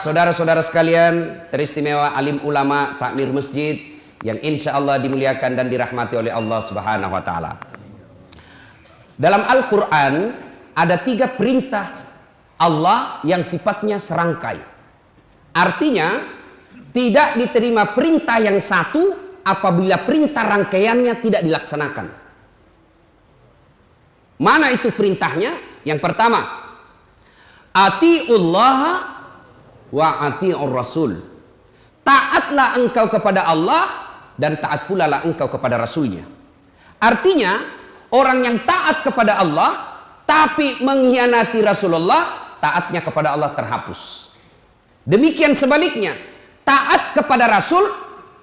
Bapak, saudara-saudara sekalian, teristimewa alim ulama takmir masjid yang insya Allah dimuliakan dan dirahmati oleh Allah Subhanahu wa Ta'ala. Dalam Al-Quran ada 3 perintah Allah yang sifatnya serangkai. Artinya tidak diterima perintah yang satu apabila perintah rangkaiannya tidak dilaksanakan. Mana itu perintahnya? Yang pertama, atiullaha wa atiur rasul. Taatlah engkau kepada Allah dan taat pula lah engkau kepada Rasulnya. Artinya orang yang taat kepada Allah tapi mengkhianati Rasulullah, taatnya kepada Allah terhapus. Demikian sebaliknya, taat kepada Rasul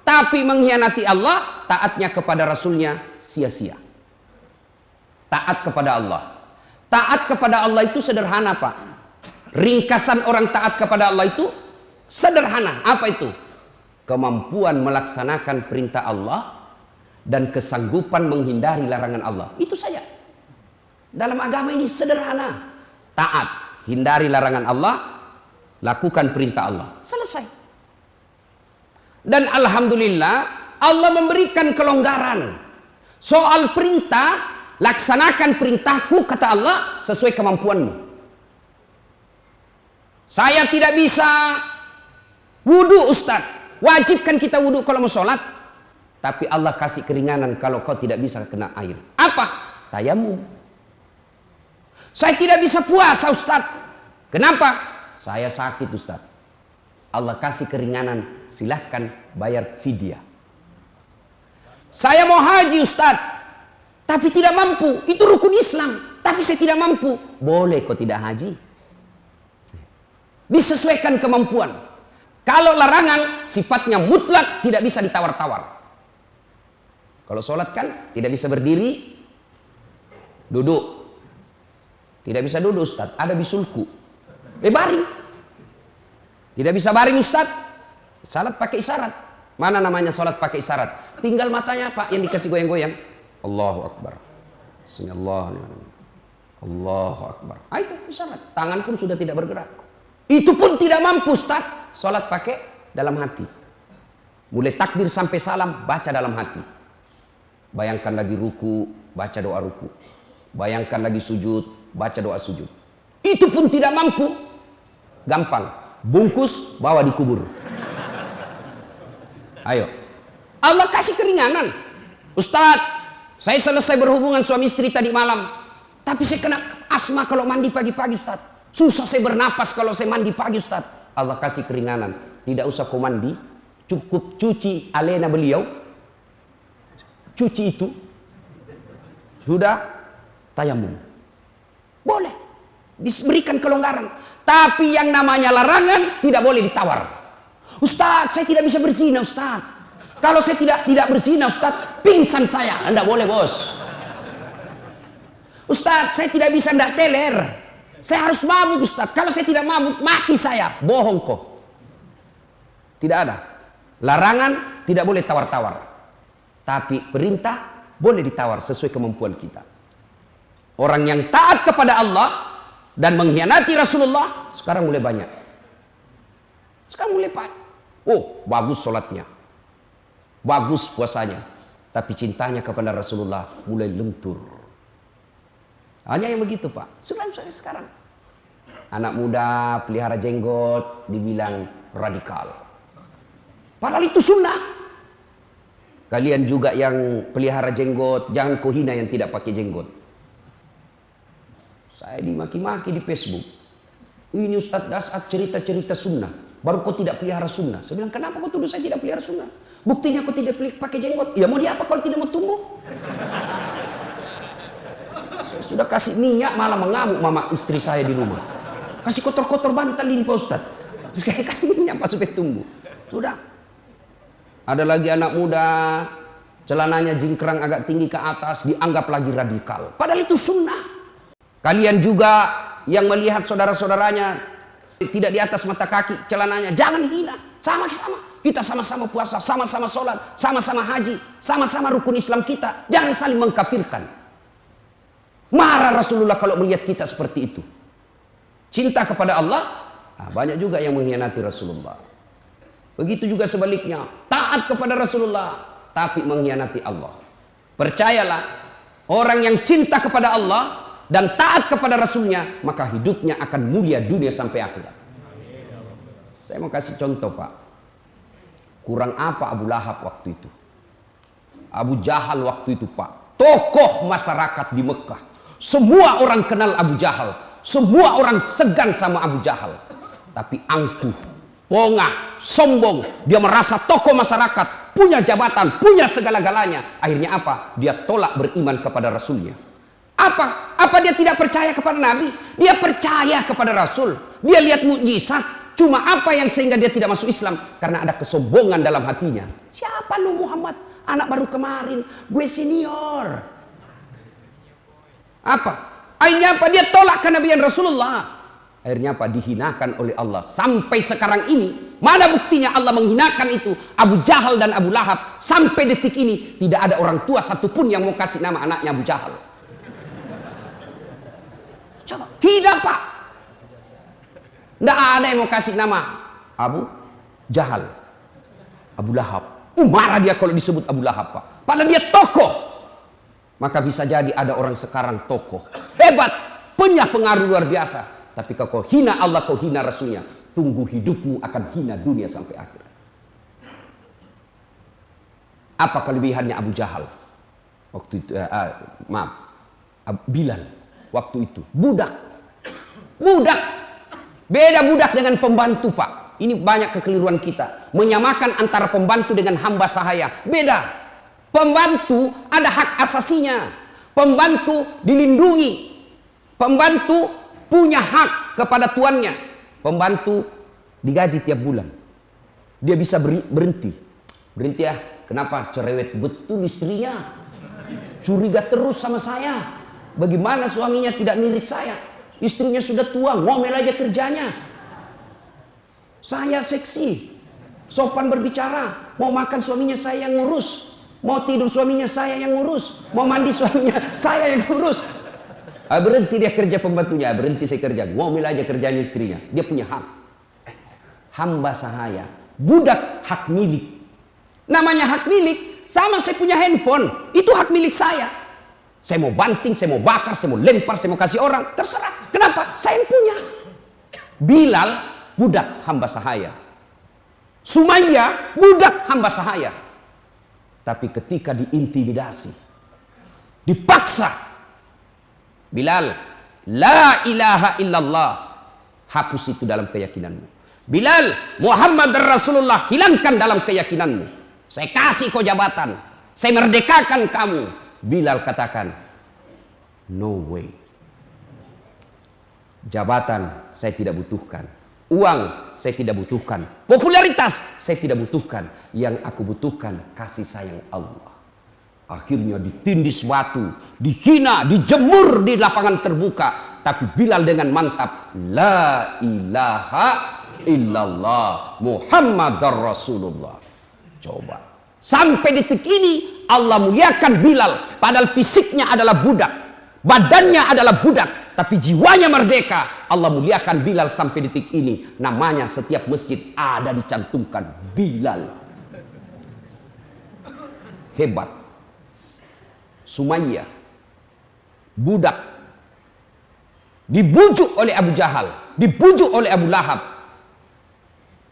tapi mengkhianati Allah, taatnya kepada Rasulnya sia-sia. Taat kepada Allah. Taat kepada Allah itu sederhana, Pak. Ringkasan orang taat kepada Allah itu sederhana. Apa itu? Kemampuan melaksanakan perintah Allah dan kesanggupan menghindari larangan Allah. Itu saja. Dalam agama ini sederhana. Taat, hindari larangan Allah, lakukan perintah Allah. Selesai. Dan alhamdulillah Allah memberikan kelonggaran. Soal perintah, laksanakan perintahku kata Allah sesuai kemampuanmu. Saya tidak bisa wudu, Ustaz. Wajibkan kita wudu kalau mau sholat. Tapi Allah kasih keringanan kalau kau tidak bisa kena air. Apa? Tayamum. Saya tidak bisa puasa, Ustaz. Kenapa? Saya sakit, Ustaz. Allah kasih keringanan. Silahkan bayar fidyah. Saya mau haji, Ustaz. Tapi tidak mampu. Itu rukun Islam. Tapi saya tidak mampu. Boleh kau tidak haji. Disesuaikan kemampuan. Kalau larangan sifatnya mutlak, tidak bisa ditawar-tawar. Kalau sholat kan tidak bisa berdiri, duduk. Tidak bisa duduk, Ustaz, ada bisulku. Baring. Tidak bisa baring, Ustaz. Salat pakai isyarat. Mana namanya sholat pakai isyarat? Tinggal matanya, Pak, yang dikasih goyang-goyang. Allahu Akbar. Bismillahirrahmanirrahim. Allahu Akbar. Itu isyarat. Tangan pun sudah tidak bergerak. Itu pun tidak mampu, Ustaz. Sholat pakai dalam hati. Mulai takbir sampai salam, baca dalam hati. Bayangkan lagi ruku, baca doa ruku. Bayangkan lagi sujud, baca doa sujud. Itu pun tidak mampu. Gampang. Bungkus, bawa dikubur. Ayo. Allah kasih keringanan. Ustaz, saya selesai berhubungan suami istri tadi malam. Tapi saya kena asma kalau mandi pagi-pagi, Ustaz. Susah saya bernapas kalau saya mandi pagi, Ustaz. Allah kasih keringanan. Tidak usah kau mandi. Cukup cuci alena beliau. Cuci itu. Sudah tayamum. Boleh. Diberikan kelonggaran. Tapi yang namanya larangan tidak boleh ditawar. Ustaz, saya tidak bisa berzina, Ustaz. Kalau saya tidak berzina, Ustaz, pingsan saya. Anda boleh, bos. Ustaz, saya tidak bisa ndak teler. Saya harus mabuk, Ustaz. Kalau saya tidak mabuk, mati saya. Bohong kok. Tidak ada. Larangan tidak boleh tawar-tawar. Tapi perintah boleh ditawar sesuai kemampuan kita. Orang yang taat kepada Allah dan mengkhianati Rasulullah sekarang mulai banyak. Sekarang mulai banyak. Oh, bagus sholatnya. Bagus puasanya. Tapi cintanya kepada Rasulullah mulai lentur. Hanya yang begitu, Pak. Sekarang anak muda pelihara jenggot dibilang radikal. Padahal itu sunnah. Kalian juga yang pelihara jenggot, jangan kau hina yang tidak pakai jenggot. Saya dimaki-maki di Facebook. Ini Ustadz Dasat cerita-cerita sunnah. Baru kau tidak pelihara sunnah. Saya bilang, kenapa kau tuduh saya tidak pelihara sunnah? Buktinya kau tidak pakai jenggot. Ya mau diapa kalau tidak mau tumbuh? Saya sudah kasih minyak malah mengamuk mama istri saya di rumah. Kasih kotor-kotor bantal ini Pak Ustadz. Terus kayak kasih minyak Pak supaya tumbuh. Sudah. Ada lagi anak muda, celananya jingkrang agak tinggi ke atas, dianggap lagi radikal. Padahal itu sunnah. Kalian juga yang melihat saudara-saudaranya tidak di atas mata kaki, celananya jangan hina. Sama-sama. Kita sama-sama puasa, sama-sama sholat, sama-sama haji, sama-sama rukun Islam kita. Jangan saling mengkafirkan. Marah Rasulullah kalau melihat kita seperti itu. Cinta kepada Allah, Nah, banyak juga yang mengkhianati Rasulullah. Begitu juga sebaliknya, taat kepada Rasulullah tapi mengkhianati Allah. Percayalah, orang yang cinta kepada Allah dan taat kepada Rasulnya, maka hidupnya akan mulia dunia sampai akhirat. Saya mau kasih contoh, Pak. Kurang apa Abu Lahab waktu itu? Abu Jahal waktu itu, Pak, tokoh masyarakat di Mekah. Semua orang kenal Abu Jahal. Semua orang segan sama Abu Jahal. Tapi angkuh, pongah, sombong. Dia merasa tokoh masyarakat, punya jabatan, punya segala-galanya. Akhirnya apa? Dia tolak beriman kepada Rasulnya. Apa dia tidak percaya kepada Nabi? Dia percaya kepada Rasul. Dia lihat mukjizat. Cuma apa yang sehingga dia tidak masuk Islam? Karena ada kesombongan dalam hatinya. Siapa lu Muhammad? Anak baru kemarin. Gue senior. Apa? Akhirnya apa? Dia tolak kenabian Rasulullah. Akhirnya apa? Dihinakan oleh Allah. Sampai sekarang ini, mana buktinya Allah menghinakan itu? Abu Jahal dan Abu Lahab. Sampai detik ini, tidak ada orang tua satupun yang mau kasih nama anaknya Abu Jahal. Coba, hina Pak. Tidak ada yang mau kasih nama Abu Jahal, Abu Lahab. Marah dia kalau disebut Abu Lahab, Pak. Padahal dia tokoh. Maka bisa jadi ada orang sekarang tokoh hebat, punya pengaruh luar biasa. Tapi kalau kau hina Allah, kau hina Rasulnya, tunggu hidupmu akan hina dunia sampai akhirat. Apa kelebihannya Abu Jahal? Waktu itu, Bilal waktu itu budak. Beda budak dengan pembantu, Pak. Ini banyak kekeliruan kita. Menyamakan antara pembantu dengan hamba sahaya. Beda. Pembantu ada hak asasinya. Pembantu dilindungi. Pembantu punya hak kepada tuannya. Pembantu digaji tiap bulan. Dia bisa berhenti. Berhenti ya. Kenapa? Cerewet betul istrinya. Curiga terus sama saya. Bagaimana suaminya tidak nirik saya? Istrinya sudah tua, ngomel aja kerjanya. Saya seksi, sopan berbicara. Mau makan suaminya saya yang ngurus. Mau tidur suaminya saya yang ngurus. Mau mandi suaminya saya yang ngurus. Berhenti dia kerja pembantunya. Berhenti saya kerja. Ngomel aja kerjanya istrinya. Dia punya hak. Hamba sahaya. Budak hak milik. Namanya hak milik. Sama saya punya handphone. Itu hak milik saya. Saya mau banting, saya mau bakar, saya mau lempar, saya mau kasih orang. Terserah. Kenapa? Saya yang punya. Bilal, budak hamba sahaya. Sumayyah, budak hamba sahaya. Tapi ketika diintimidasi, dipaksa, Bilal, la ilaha illallah, hapus itu dalam keyakinanmu. Bilal, Muhammad Rasulullah, hilangkan dalam keyakinanmu. Saya kasih kau jabatan, saya merdekakan kamu. Bilal katakan, no way. Jabatan saya tidak butuhkan. Uang saya tidak butuhkan. Popularitas saya tidak butuhkan. Yang aku butuhkan kasih sayang Allah. Akhirnya ditindis batu, dihina, dijemur di lapangan terbuka. Tapi Bilal dengan mantap, la ilaha illallah Muhammadar Rasulullah. Coba. Sampai detik ini Allah muliakan Bilal. Padahal fisiknya adalah budak. Badannya adalah budak. Tapi jiwanya merdeka. Allah muliakan Bilal sampai detik ini. Namanya setiap masjid ada dicantumkan Bilal. Hebat. Sumayyah. Budak. Dibujuk oleh Abu Jahal. Dibujuk oleh Abu Lahab.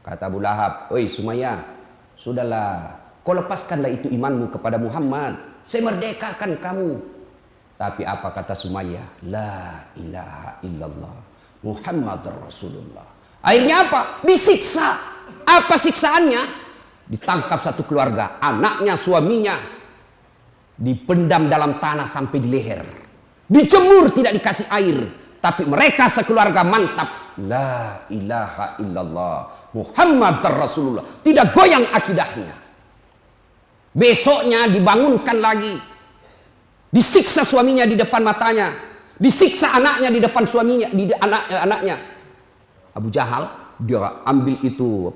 Kata Abu Lahab, oi Sumayyah, sudahlah. Kau lepaskanlah itu imanmu kepada Muhammad. Saya merdekakan kamu. Tapi apa kata Sumayyah? La ilaha illallah Muhammad Rasulullah. Akhirnya apa? Disiksa. Apa siksaannya? Ditangkap satu keluarga. Anaknya, suaminya. Dipendam dalam tanah sampai di leher. Dijemur, tidak dikasih air. Tapi mereka sekeluarga mantap. La ilaha illallah Muhammad Rasulullah. Tidak goyang akidahnya. Besoknya dibangunkan lagi. Disiksa suaminya di depan matanya. Disiksa anaknya di depan suaminya, di anaknya. Abu Jahal, dia ambil itu,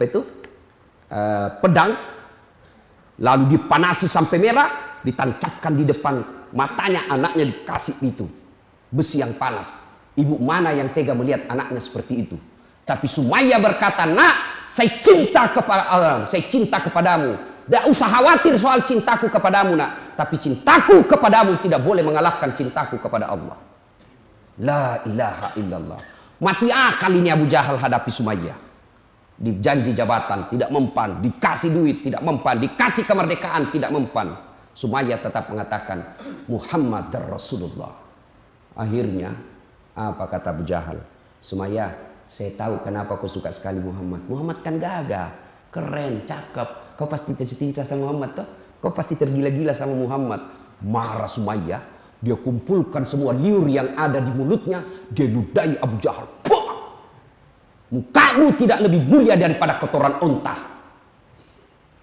pedang. Lalu dipanasi sampai merah. Ditancapkan di depan matanya anaknya, dikasih itu. Besi yang panas. Ibu mana yang tega melihat anaknya seperti itu? Tapi Sumayyah berkata, "Nak, saya cinta kepada Allah, saya cinta kepadamu. Tidak usah khawatir soal cintaku kepadamu, nak. Tapi cintaku kepadamu tidak boleh mengalahkan cintaku kepada Allah." La ilaha illallah. Mati akal ini Abu Jahal hadapi Sumayyah. Dijanji jabatan, tidak mempan. Dikasih duit, tidak mempan. Dikasih kemerdekaan, tidak mempan. Sumayyah tetap mengatakan, "Muhammad Rasulullah." Akhirnya, apa kata Abu Jahal? "Sumayyah, saya tahu kenapa kau suka sekali Muhammad. Muhammad kan gagah, keren, cakep. Kau pasti tercinta sama Muhammad toh? Kau pasti tergila-gila sama Muhammad." Marah Sumayyah, dia kumpulkan semua liur yang ada di mulutnya, dia ludahi Abu Jahal. Puh! "Mukamu tidak lebih mulia daripada kotoran unta."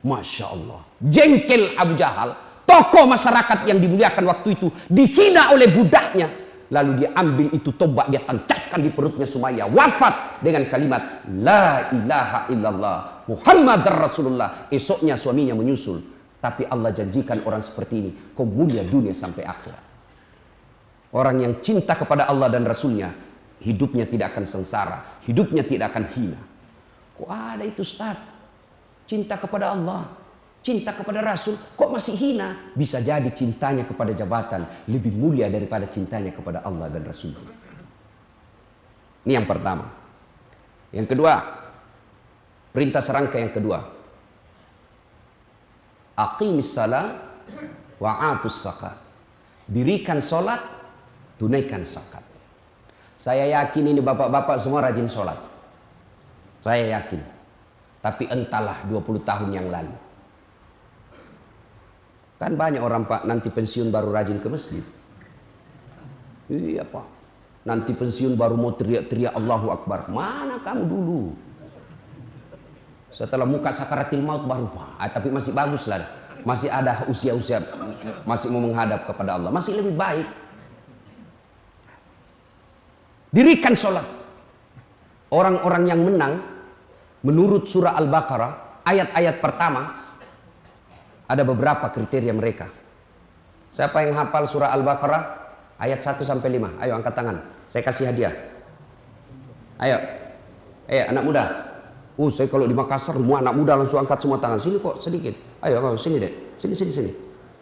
Masya Allah. Jengkel Abu Jahal, tokoh masyarakat yang dimuliakan waktu itu, dihina oleh budaknya. Lalu dia ambil itu tombak, dia tancapkan di perutnya Sumayyah. Wafat dengan kalimat, "La ilaha illallah, Muhammad Rasulullah." Esoknya suaminya menyusul. Tapi Allah janjikan orang seperti ini, kau mulia dunia sampai akhirat. Orang yang cinta kepada Allah dan Rasulnya, hidupnya tidak akan sengsara, hidupnya tidak akan hina. Kok ada itu Ustaz? Cinta kepada Allah, cinta kepada Rasul, kok masih hina? Bisa jadi cintanya kepada jabatan lebih mulia daripada cintanya kepada Allah dan Rasul. Ini yang pertama. Yang kedua, perintah serangka yang kedua. Aqimis salat wa atus zakat. Dirikan solat, tunaikan zakat. Saya yakin ini bapak-bapak semua rajin sholat. Saya yakin. Tapi entahlah 20 tahun yang lalu. Kan banyak orang Pak nanti pensiun baru rajin ke masjid. Iya Pak. Nanti pensiun baru mau teriak-teriak Allahu Akbar. Mana kamu dulu? Setelah muka sakaratil maut baru Pak. Tapi masih bagus lah. Masih ada usia-usia. Masih mau menghadap kepada Allah. Masih lebih baik. Dirikan sholat. Orang-orang yang menang menurut surah Al-Baqarah ayat-ayat pertama ada beberapa kriteria mereka. Siapa yang hafal surah Al-Baqarah ayat 1 sampai 5? Ayo angkat tangan. Saya kasih hadiah. Ayo. Anak muda. Saya kalau di Makassar semua anak muda langsung angkat semua tangan. Sini kok sedikit. Ayo sini deh. Sini.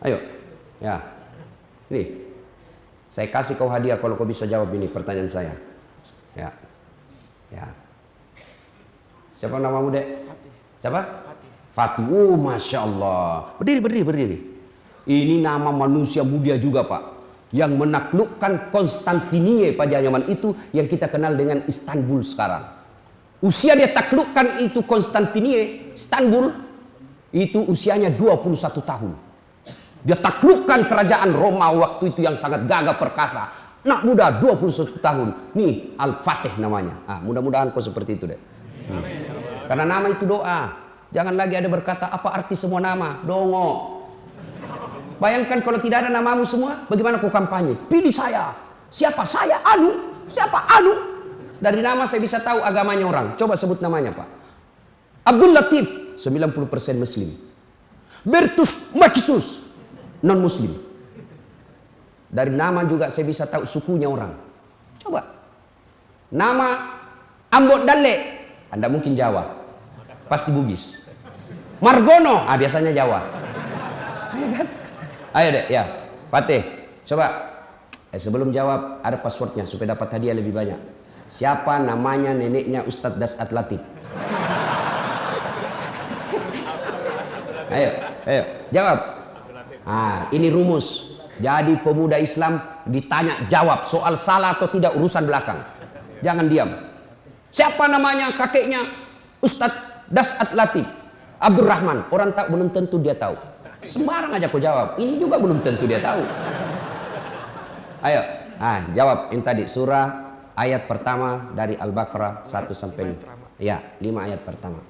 Ayo. Ya. Ini. Saya kasih kau hadiah kalau kau bisa jawab ini pertanyaan saya. Ya. Siapa namamu, Dek? Siapa? Fatih. Oh, Masya Allah. Berdiri. Ini nama manusia mulia juga, Pak. Yang menaklukkan Konstantinia pada zaman itu yang kita kenal dengan Istanbul sekarang. Usia dia taklukkan itu Konstantinia, Istanbul, itu usianya 21 tahun. Dia taklukkan kerajaan Roma waktu itu yang sangat gagah perkasa. Anak muda 21 tahun. Nih Al-Fatih namanya. Mudah-mudahan kau seperti itu, Dek. Karena nama itu doa. Jangan lagi ada berkata apa arti semua nama. Dongo. Bayangkan kalau tidak ada namamu semua, bagaimana kau kampanye? Pilih saya. Siapa? Saya Anu. Siapa? Anu. Dari nama saya bisa tahu agamanya orang. Coba sebut namanya, Pak. Abdul Latif 90% Muslim. Bertus Maksus non Muslim. Dari nama juga saya bisa tahu sukunya orang. Coba. Nama Ambot Dalle. Anda mungkin Jawa, pasti Bugis. Margono, biasanya Jawa. Ayo kan? Ayo deh, ya. Fatih, coba. Sebelum jawab, ada passwordnya supaya dapat hadiah lebih banyak. Siapa namanya neneknya Ustadz Dasat Latif? Ayo, jawab. Ini rumus. Jadi pemuda Islam ditanya jawab, soal salah atau tidak urusan belakang. Jangan diam. Siapa namanya kakeknya Ustadz Dasat Latif? Abdurrahman. Orang tak belum tentu dia tahu. Sembarang aja kau jawab. Ini juga belum tentu dia tahu. Ayo, jawab yang tadi surah ayat pertama dari Al-Baqarah 1 sampai 5. Ya, 5 ayat pertama.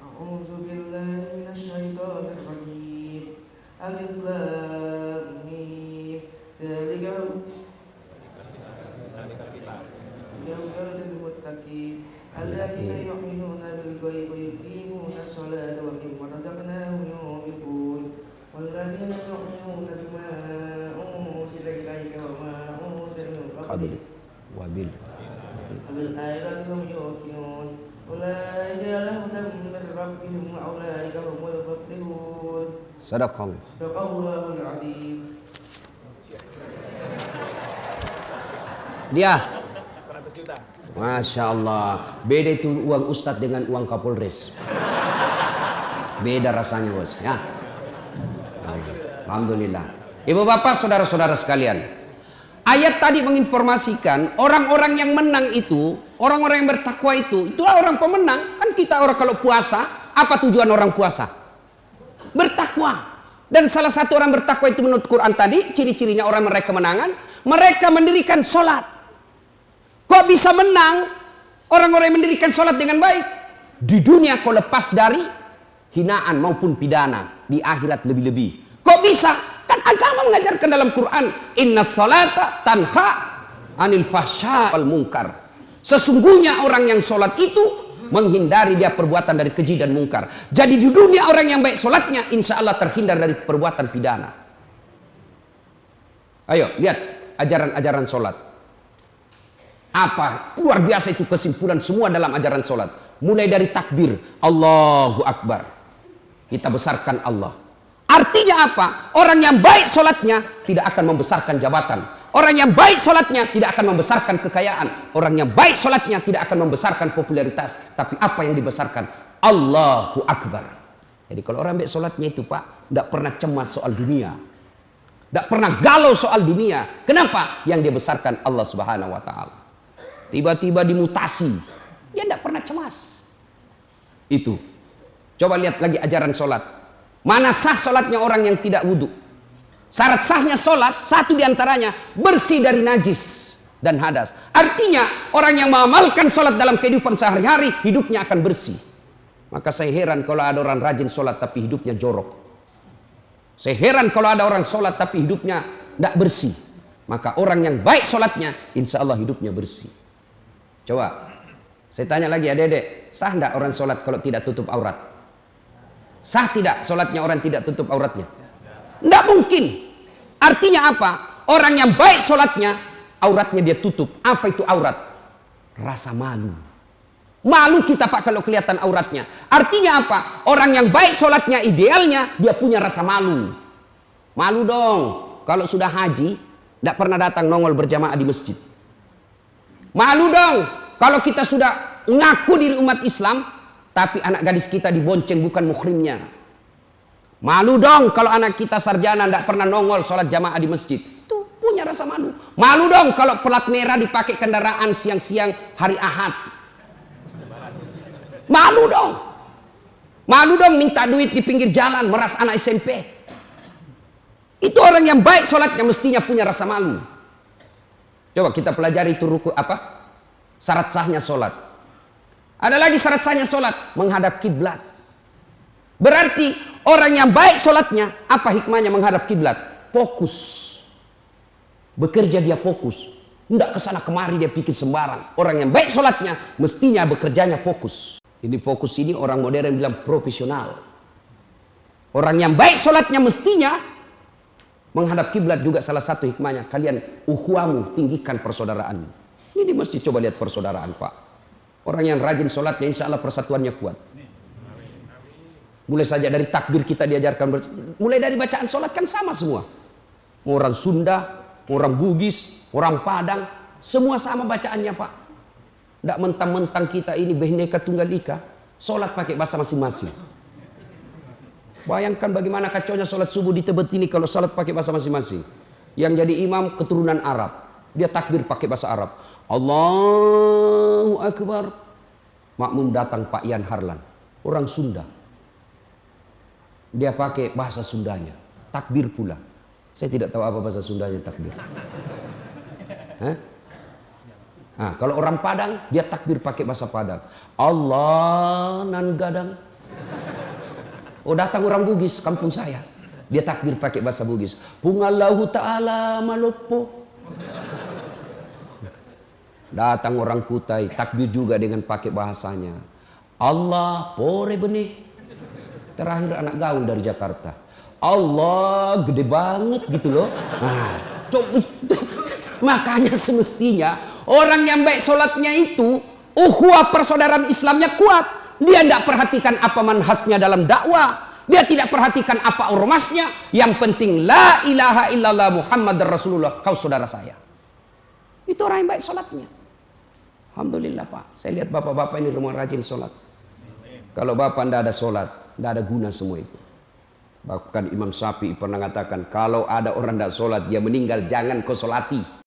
Alif Lam Mim. الذين يؤمنون بالغيب ويقيمون الصلاة ومما رزقناهم ينفقون والذين يؤمنون بما أنزل إليك وما أنزل من قبلك وبالآخرة هم يوقنون أولئك بهم وأولئك هم المفلحون. Sadaqallah. صدق الله العظيم. Dia 100 juta. Masya Allah. Beda itu uang ustadz dengan uang Kapolres. Beda rasanya bos. Ya. Alhamdulillah. Ibu bapak saudara-saudara sekalian. Ayat tadi menginformasikan orang-orang yang menang itu, orang-orang yang bertakwa itu, itulah orang pemenang. Kan kita orang kalau puasa, apa tujuan orang puasa? Bertakwa. Dan salah satu orang bertakwa itu menurut Quran tadi, ciri-cirinya orang meraih kemenangan, mereka mendirikan sholat. Kok bisa menang orang-orang yang mendirikan sholat dengan baik? Di dunia kau lepas dari hinaan maupun pidana, di akhirat lebih-lebih. Kok bisa? Kan agama mengajarkan dalam Quran, inna salata tanha anil fahsya wal munkar. Sesungguhnya orang yang sholat itu menghindari dia perbuatan dari keji dan mungkar. Jadi di dunia orang yang baik sholatnya, insya Allah terhindar dari perbuatan pidana. Ayo lihat ajaran-ajaran sholat. Apa luar biasa itu kesimpulan semua dalam ajaran sholat. Mulai dari takbir, Allahu Akbar, kita besarkan Allah. Artinya apa? Orang yang baik sholatnya tidak akan membesarkan jabatan. Orang yang baik sholatnya tidak akan membesarkan kekayaan. Orang yang baik sholatnya tidak akan membesarkan popularitas. Tapi apa yang dibesarkan? Allahu Akbar. Jadi kalau orang baik sholatnya itu Pak, tidak pernah cemas soal dunia. Tidak pernah galau soal dunia. Kenapa? Yang dia besarkan Allah Subhanahu Wa Ta'ala. Tiba-tiba dimutasi, dia tidak pernah cemas. Itu. Coba lihat lagi ajaran sholat. Mana sah sholatnya orang yang tidak wudhu? Syarat sahnya sholat, satu diantaranya bersih dari najis dan hadas. Artinya orang yang mengamalkan sholat dalam kehidupan sehari-hari, hidupnya akan bersih. Maka saya heran kalau ada orang rajin sholat tapi hidupnya jorok. Saya heran kalau ada orang sholat tapi hidupnya tidak bersih. Maka orang yang baik sholatnya, insya Allah hidupnya bersih. Coba, saya tanya lagi adik-adik, sah tidak orang sholat kalau tidak tutup aurat? Sah tidak sholatnya orang tidak tutup auratnya? Tidak mungkin. Artinya apa? Orang yang baik sholatnya, auratnya dia tutup. Apa itu aurat? Rasa malu. Malu kita Pak kalau kelihatan auratnya. Artinya apa? Orang yang baik sholatnya, idealnya dia punya rasa malu. Malu dong. Kalau sudah haji, tidak pernah datang nongol berjamaah di masjid. Malu dong. Kalau kita sudah ngaku diri umat Islam, tapi anak gadis kita dibonceng bukan muhrimnya. Malu dong kalau anak kita sarjana tidak pernah nongol sholat jamaah di masjid. Itu punya rasa malu. Malu dong kalau pelat merah dipakai kendaraan siang-siang hari Ahad. Malu dong. Malu dong minta duit di pinggir jalan meras anak SMP. Itu orang yang baik sholatnya mestinya punya rasa malu. Coba kita pelajari itu ruku apa? Syarat sahnya sholat. Ada lagi syarat sahnya sholat, menghadap kiblat. Berarti orang yang baik sholatnya, apa hikmahnya menghadap kiblat? Fokus. Bekerja dia fokus. Tidak kesana kemari dia pikir sembarang. Orang yang baik sholatnya, mestinya bekerjanya fokus. Ini fokus ini orang modern bilang profesional. Orang yang baik sholatnya mestinya menghadap kiblat juga salah satu hikmahnya. Kalian ukhuwamu, tinggikan persaudaraan. Ini di masjid coba lihat persaudaraan Pak. Orang yang rajin sholatnya insya Allah persatuannya kuat. Mulai saja dari takbir kita diajarkan. Mulai dari bacaan sholat kan sama semua. Orang Sunda, orang Bugis, orang Padang. Semua sama bacaannya Pak. Tidak mentang-mentang kita ini Bhinneka Tunggal Ika. Sholat pakai bahasa masing-masing. Bayangkan bagaimana kacaunya sholat subuh di Tebet ini kalau sholat pakai bahasa masing-masing. Yang jadi imam keturunan Arab. Dia takbir pakai bahasa Arab. Allahu Akbar. Makmum datang Pak Ian Harlan. Orang Sunda. Dia pakai bahasa Sundanya. Takbir pula. Saya tidak tahu apa bahasa Sundanya takbir. Hah? Nah, kalau orang Padang, dia takbir pakai bahasa Padang. Allah nan gadang. Oh datang orang Bugis, kampung saya. Dia takbir pakai bahasa Bugis. Pungallahu ta'ala malopo. Datang orang Kutai, takbir juga dengan pakai bahasanya. Allah pore benih. Terakhir anak gaul dari Jakarta. Allah gede banget gitu loh. Nah, coba itu. Makanya semestinya orang yang baik sholatnya itu ukhuwah persaudaraan Islamnya kuat. Dia tidak perhatikan apa manhajnya dalam dakwah. Dia tidak perhatikan apa ormasnya. Yang penting la ilaha illallah Muhammad Rasulullah, kau saudara saya. Itu orang yang baik sholatnya. Alhamdulillah Pak, saya lihat bapak-bapak ini rumah rajin sholat. Kalau bapak tidak ada sholat, tidak ada guna semua itu. Bahkan Imam Syafi'i pernah mengatakan, kalau ada orang tidak sholat, dia meninggal, jangan kau sholati.